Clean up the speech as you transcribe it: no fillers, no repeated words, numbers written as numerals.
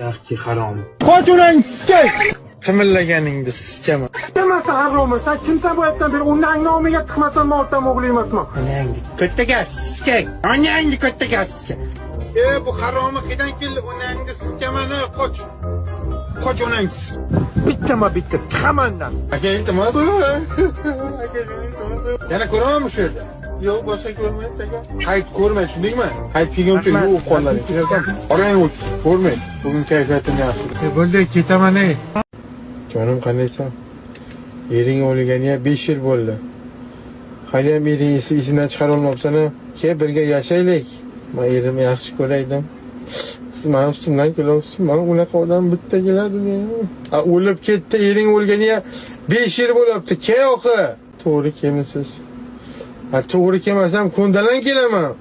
Yaxki harom. Qo'chunang sikay. Qimillaganingni sikaman. Demasa haromi, sen kimsan bu yerdan beri uning nomiga chiqmasan motam o'g'li emasman. Onangni ko'ttaga sikay. Onangni ko'ttaga sikay. Bu haromi qidan keldi, onangni sikaman, qoch. Qoch onangni. Bitta qamandan. Aka iltimos. Yana ko'ramanmi shu yerda? Yo'q, boshqa ko'rmaysiz aka. Qayt ko'rmay, shundaymi? Qayt kelguncha yo'q qo'llaring. Orang o'ch, ko'rmay. Bugun kayfiyatim yaxshi. Bo'ldi, ketaman ey. Jonim qanaysan? Ering o'lganiga 5 yil bo'ldi. Hali ham ering esidan chiqara olmabsan-a? Ke birga yashaylik. Men erimni yaxshi ko'raydim. Siz men ustimdan kelasiz. Men unaqa odam bitta keladi men. O'lib ketdi, ering o'lganiga 5 yil bo'libdi. Ke yo'qi. To'g'ri kelmisiz? To'g'ri kelmasam ko'ndalan kelaman.